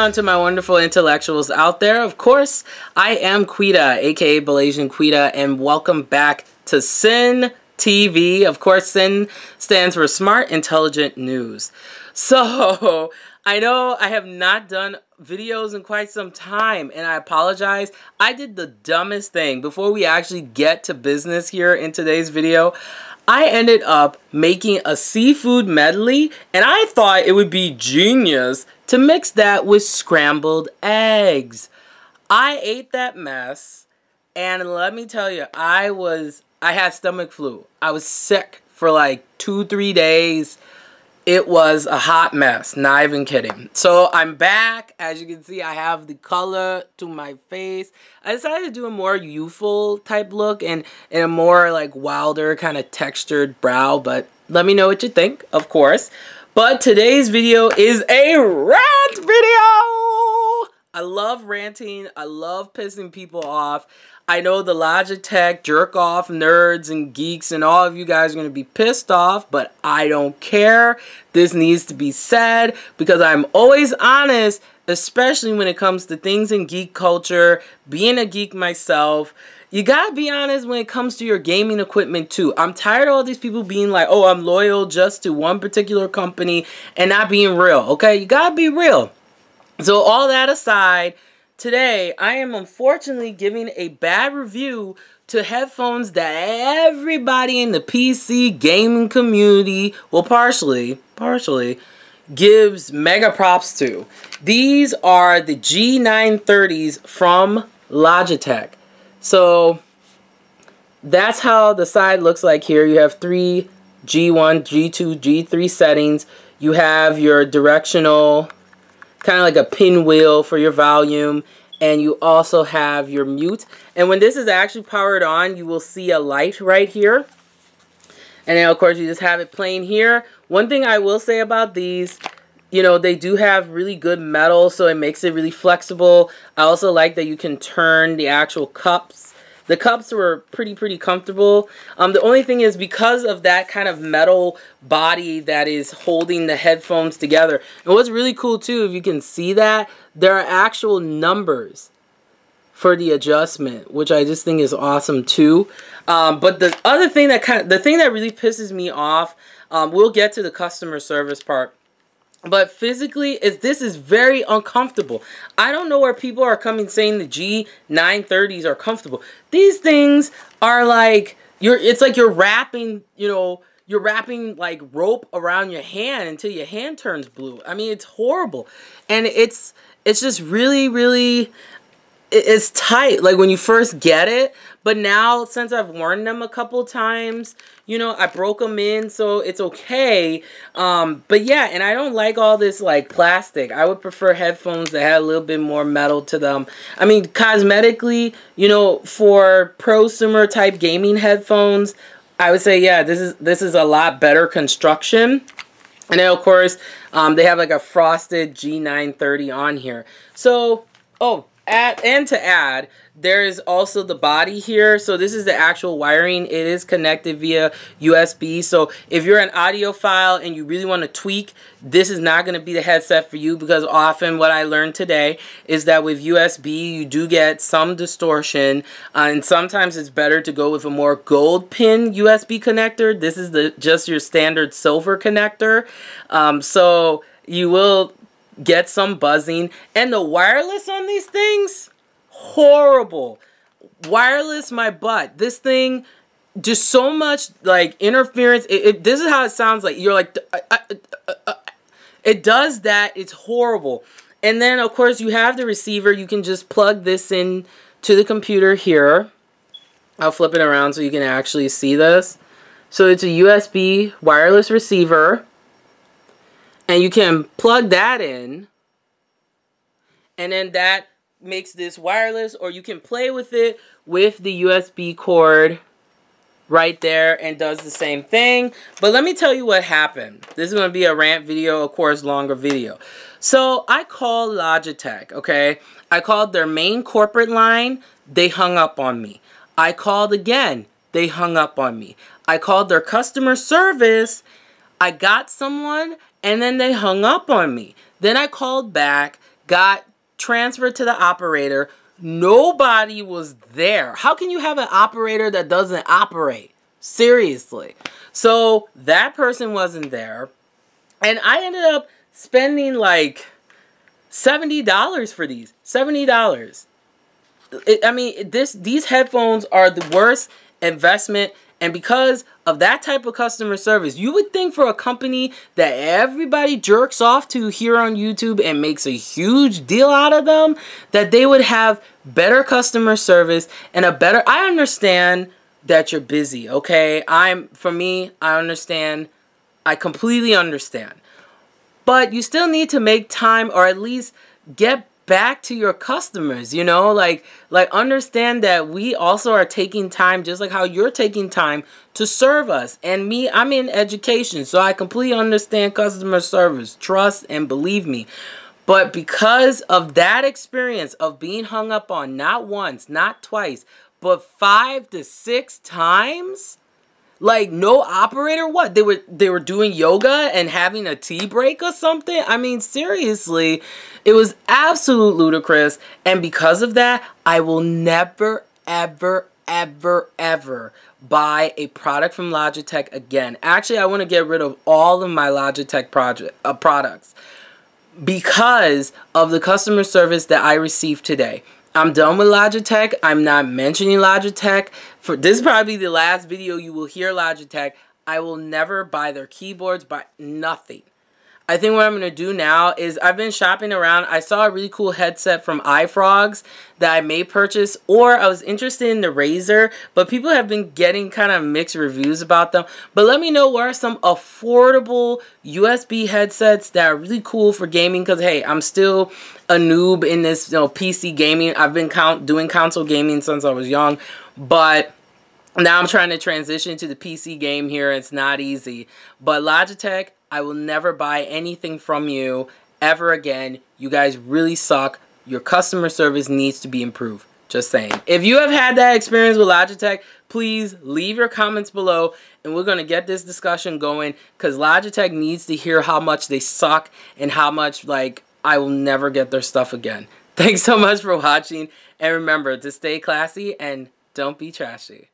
on to my wonderful intellectuals out there. Of course, I am Quita, aka Malaysian Quita, and welcome back to Sin TV. Of course, Sin stands for Smart Intelligent News. So, I know I have not done videos in quite some time, and I apologize. I did the dumbest thing. Before we actually get to business here in today's video, I ended up making a seafood medley, and I thought it would be genius to mix that with scrambled eggs. I ate that mess, and let me tell you, I had stomach flu. I was sick for like 2-3 days. It was a hot mess, not even kidding. So I'm back. As you can see, I have the color to my face. I decided to do a more youthful type look and a more like wilder kind of textured brow, but let me know what you think, of course. But today's video is a rant video! I love ranting. I love pissing people off. I know the Logitech jerk-off nerds and geeks and all of you guys are going to be pissed off, but I don't care. This needs to be said because I'm always honest, especially when it comes to things in geek culture, being a geek myself. You gotta be honest when it comes to your gaming equipment too. I'm tired of all these people being like, oh, I'm loyal just to one particular company and not being real, okay? You gotta be real. So all that aside, today I am unfortunately giving a bad review to headphones that everybody in the PC gaming community, well partially, gives mega props to. These are the G930s from Logitech. So that's how the side looks like here. You have 3 G1, G2, G3 settings. You have your directional, kind of like a pinwheel for your volume, and you also have your mute. And when this is actually powered on, you will see a light right here. And then of course you just have it playing here. One thing I will say about these, you know, they do have really good metal, so it makes it really flexible. I also like that you can turn the actual cups. The cups were pretty comfortable. The only thing is because of that kind of metal body that is holding the headphones together. And what's really cool too, if you can see that, there are actual numbers for the adjustment, which I just think is awesome too. But the other thing the thing that really pisses me off, we'll get to the customer service part. But physically, this is very uncomfortable. I don't know where people are coming saying the G930s are comfortable. These things are like, it's like you're wrapping, you know, you're wrapping like rope around your hand until your hand turns blue. I mean, it's horrible. And it's just really, it's tight, like when you first get it, but now since I've worn them a couple times, you know, I broke them in, so it's okay. But yeah, and I don't like all this like plastic. I would prefer headphones that had a little bit more metal to them. I mean, cosmetically, you know, for prosumer type gaming headphones, I would say, yeah, this is a lot better construction. And then of course, they have like a frosted G930 on here. So, and to add, there is also the body here. So this is the actual wiring. It is connected via USB. So if you're an audiophile and you really want to tweak, this is not going to be the headset for you, because often what I learned today is that with USB you do get some distortion, and sometimes it's better to go with a more gold pin USB connector. This is just your standard silver connector. So you will get some buzzing, and the wireless on these things, horrible. Wireless my butt. This thing, just so much like interference. This is how it sounds like. You're like, it does that. It's horrible. And then of course you have the receiver. You can just plug this in to the computer here. I'll flip it around so you can actually see this. So it's a USB wireless receiver. And you can plug that in, and then that makes this wireless, or you can play with it with the USB cord right there and does the same thing. But let me tell you what happened. This is going to be a rant video, of course, longer video. So I called Logitech, okay? I called their main corporate line. They hung up on me. I called again. They hung up on me. I called their customer service. I got someone, and then they hung up on me. Then I called back. got transferred to the operator. Nobody was there. How can you have an operator that doesn't operate? Seriously. So that person wasn't there. And I ended up spending like $70 for these. $70. I mean, these headphones are the worst investment. And because of that type of customer service, you would think for a company that everybody jerks off to here on YouTube and makes a huge deal out of them, that they would have better customer service and a better... I understand that you're busy, okay? For me, I understand. I completely understand. But you still need to make time, or at least get back to your customers, you know, like understand that we also are taking time, just like how you're taking time to serve us. And me, I'm in education, so I completely understand customer service, trust, and believe me. But because of that experience of being hung up on not once, not twice, but 5 to 6 times, like no operator, what? They were doing yoga and having a tea break or something? I mean, seriously, it was absolute ludicrous. And because of that, I will never, ever, ever, ever buy a product from Logitech again. Actually, I want to get rid of all of my Logitech products because of the customer service that I received today. I'm done with Logitech. I'm not mentioning Logitech. This is probably the last video you will hear Logitech. I will never buy their keyboards, buy nothing. I think what I'm going to do now is I've been shopping around. I saw a really cool headset from iFrogs that I may purchase, or I was interested in the Razer, but people have been getting kind of mixed reviews about them. But let me know what are some affordable USB headsets that are really cool for gaming, because hey, I'm still a noob in this, you know, PC gaming. I've been doing console gaming since I was young, but now I'm trying to transition to the PC game here. It's not easy. But Logitech, I will never buy anything from you ever again. You guys really suck. Your customer service needs to be improved. Just saying. If you have had that experience with Logitech, please leave your comments below and we're going to get this discussion going, because Logitech needs to hear how much they suck and how much, like, I will never get their stuff again. Thanks so much for watching, and remember to stay classy and don't be trashy.